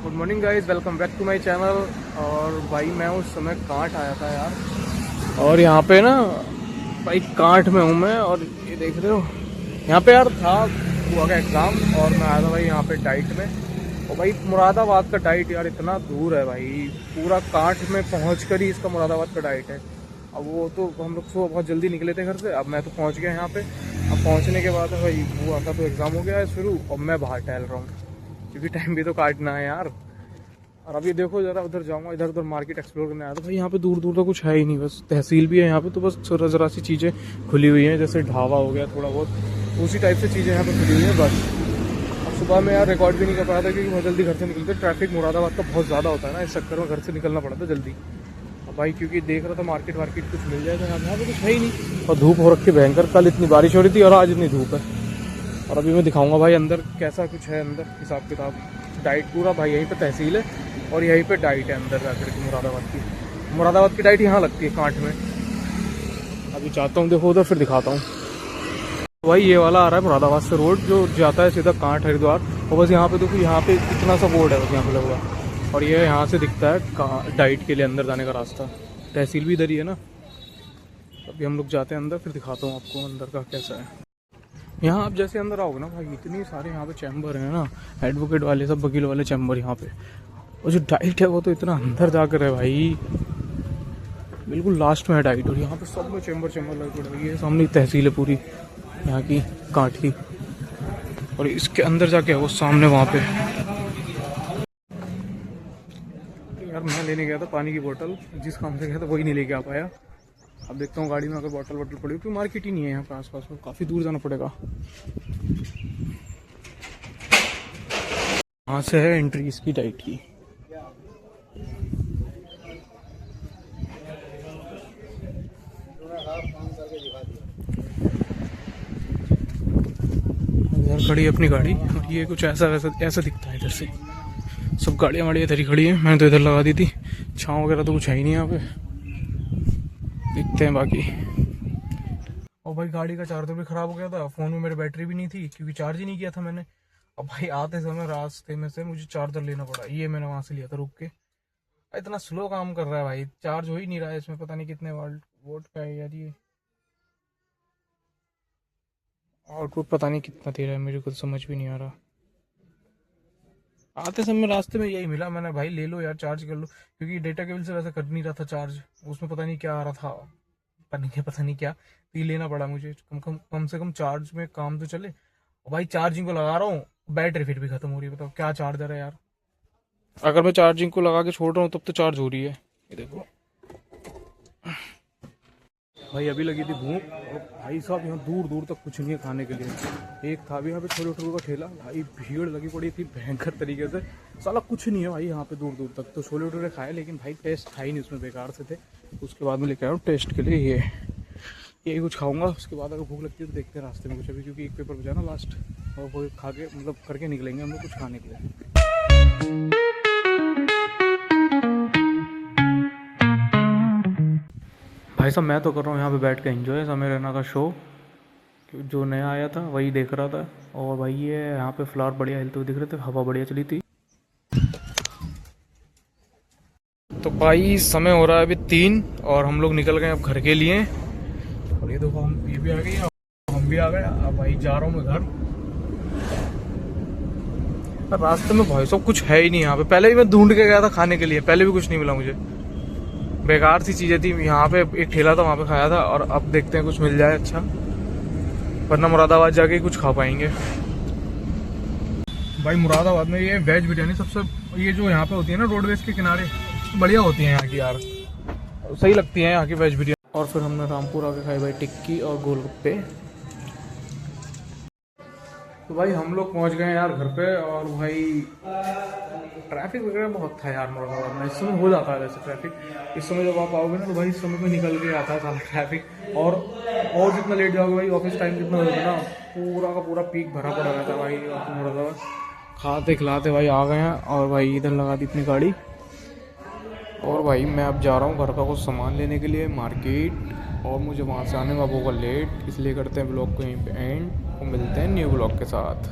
Good morning guys, welcome back to my channel. और भाई मैं उस समय कांठ आया था यार, और यहाँ पे ना भाई कांठ में हूँ मैं। और ये देख रहे हो यहाँ पे यार था हुआ का एग्ज़ाम, और मैं आया था भाई यहाँ पे डाइट में। और भाई मुरादाबाद का डाइट यार इतना दूर है भाई, पूरा कांठ में पहुँच कर ही इसका मुरादाबाद का डाइट है। अब वो तो हम लोग सुबह बहुत जल्दी निकले थे घर से, अब मैं तो पहुँच गया यहाँ पे। अब पहुँचने के बाद भाई वो आता तो एग्ज़ाम हो गया है शुरू, और मैं बाहर टहल रहा हूँ क्योंकि टाइम भी तो काटना है यार। और अभी देखो जरा उधर जाऊंगा, इधर उधर मार्केट एक्सप्लोर करने आया था भाई। यहाँ पे दूर दूर तक कुछ है ही नहीं, बस तहसील भी है यहाँ पे, तो बस जरा सी चीज़ें खुली हुई हैं, जैसे ढाबा हो गया थोड़ा बहुत, उसी टाइप से चीज़ें यहाँ पे खुली हुई हैं बस। अब सुबह में यार रिकॉर्ड भी नहीं कर पाया था क्योंकि बहुत जल्दी घर से निकलते, ट्रैफिक मुरादाबाद का बहुत ज़्यादा होता है ना, इस चक्कर में घर से निकलना पड़ा था जल्दी। अब भाई क्योंकि देख रहा था मार्केट वार्केट कुछ मिल जाएगा यहाँ पे, कुछ है ही नहीं। और धूप हो रखी भयंकर, कल इतनी बारिश हो रही थी और आज इतनी धूप है। और अभी मैं दिखाऊंगा भाई अंदर कैसा कुछ है, अंदर हिसाब किताब। डाइट पूरा भाई यहीं पे तहसील है और यहीं पे डाइट है अंदर जाकर के मुरादाबाद की डाइट यहाँ लगती है कांठ में। अभी चाहता हूँ देखो उधर, फिर दिखाता हूँ। भाई ये वाला आ रहा है मुरादाबाद से रोड जो जाता है सीधा कांठ हरिद्वार, और बस यहाँ पे देखो, यहाँ पे इतना सा बोर्ड है बस यहाँ पे लगा हुआ, और ये यहाँ से दिखता है डाइट के लिए अंदर जाने का रास्ता। तहसील भी इधर ही है ना। अभी हम लोग जाते हैं अंदर, फिर दिखाता हूँ आपको अंदर का कैसा है। यहाँ आप जैसे अंदर आओगे ना भाई, इतनी सारे यहाँ पे चैम्बर हैं ना, एडवोकेट वाले सब वकील वाले चैम्बर यहाँ पे। और जो डाइट है वो तो इतना अंदर जाकर है भाई, बिल्कुल लास्ट में है डाइट। और यहाँ पे सब में चैम्बर लगे पड़े, ये सामने तहसील है पूरी यहाँ की कांठ की, और इसके अंदर जाके है वो सामने वहाँ पे। यार मैं लेने गया था पानी की बोतल, जिस काम से गया था वही नहीं लेके आ पाया। अब देखता हूँ गाड़ी में अगर बॉटल वॉटल पड़ी, क्योंकि मार्केट ही नहीं है यहाँ पे आसपास में, काफ़ी दूर जाना पड़ेगा। यहाँ से है एंट्री इसकी डाइट की। इधर खड़ी है अपनी गाड़ी, और ये कुछ ऐसा ऐसा दिखता है इधर से। सब गाड़ियाँ वाड़ियाँ इधर ही खड़ी है, मैंने तो इधर लगा दी थी। छाँव वगैरह तो कुछ है ही नहीं यहाँ पे, दिखते हैं बाकी। और भाई गाड़ी का चार्जर भी ख़राब हो गया था, फ़ोन में मेरी बैटरी भी नहीं थी क्योंकि चार्ज ही नहीं किया था मैंने। अब भाई आते समय रास्ते में से मुझे चार्जर लेना पड़ा, ये मैंने वहाँ से लिया था रुक के। इतना स्लो काम कर रहा है भाई, चार्ज हो ही नहीं रहा है इसमें, पता नहीं कितने वोल्ट का है यार ये। आउटपुट पता नहीं कितना दे रहा है, मुझे कुछ समझ भी नहीं आ रहा। आते समय रास्ते में यही मिला, मैंने भाई ले लो यार चार्ज कर लो, क्योंकि डेटा केबल से वैसे कर नहीं रहा था चार्ज, उसमें पता नहीं क्या आ रहा था, पता नहीं क्या, तो ये लेना पड़ा मुझे। कम से कम चार्ज में काम तो चले। और भाई चार्जिंग को लगा रहा हूँ, बैटरी फिर भी खत्म हो रही है। बताओ क्या चार्जर है यार, अगर मैं चार्जिंग को लगा के छोड़ रहा हूँ तब तो चार्ज हो रही है। ये देखो भाई अभी लगी थी भूख, और भाई साहब यहाँ दूर दूर तक कुछ नहीं है खाने के लिए। एक था भी यहाँ पे छोले भटूरे का ठेला, भाई भीड़ लगी पड़ी थी भयंकर तरीके से, साला कुछ नहीं है भाई यहाँ पे दूर दूर तक। तो छोले भटूरे खाए, लेकिन भाई टेस्ट था ही नहीं उसमें, बेकार से थे। उसके बाद में लेके आया हूँ टेस्ट के लिए यही कुछ खाऊंगा। उसके बाद अगर भूख लगती है तो देखते हैं रास्ते में कुछ, अभी क्योंकि एक पेपर बचा ना लास्ट, और वो खा के मतलब करके निकलेंगे हम लोग कुछ खाने के लिए। भाई साहब मैं तो कर रहा हूँ यहाँ पे बैठ के एंजॉय समय रैना का शो, जो नया आया था वही देख रहा था। और भाई ये यहाँ पे फ्लावर बढ़िया हिलते हुए दिख रहे थे, हवा बढ़िया चली थी। तो भाई समय हो रहा है अभी 3, और हम लोग निकल गए अब घर के लिए। और ये देखो हम ये भी आ गए, हम भी आ गए। अब भाई जा रहा हूँ मैं घर। रास्ते में भाई सब कुछ है ही नहीं यहाँ पे, पहले भी मैं ढूंढ के गया था खाने के लिए, पहले भी कुछ नहीं मिला मुझे, बेकार सी चीज़ें थी। यहाँ पे एक ठेला था, वहाँ पे खाया था, और अब देखते हैं कुछ मिल जाए अच्छा, वरना मुरादाबाद जाके ही कुछ खा पाएंगे। भाई मुरादाबाद में ये वेज बिरयानी सबसे, ये जो यहाँ पे होती है ना रोडवेज के किनारे, बढ़िया होती है यहाँ की यार, सही लगती है यहाँ की वेज बिरयानी। और फिर हमने रामपुर आके खाई भाई टिक्की और गोलगप्पे। तो भाई हम लोग पहुँच गए यार घर पे, और भाई ट्रैफिक वगैरह बहुत था यार मुरादाबाद में। इस समय हो जाता है वैसे ट्रैफिक, इस समय जब आप आओगे ना तो भाई इस समय पे निकल के आता है सारा ट्रैफिक। और जितना लेट जाओगे भाई, ऑफिस टाइम जितना होगा ना, पूरा का पूरा पीक भरा पड़ा रहता है भाई मुरादाबाद। खाते खिलाते भाई आ गए हैं, और भाई इधर लगा दी अपनी गाड़ी। और भाई मैं अब जा रहा हूँ घर का कुछ सामान लेने के लिए मार्केट, और मुझे वहाँ से आने में अब होगा लेट, इसलिए करते हैं ब्लॉग को यहीं पे एंड, और मिलते हैं न्यू ब्लॉग के साथ।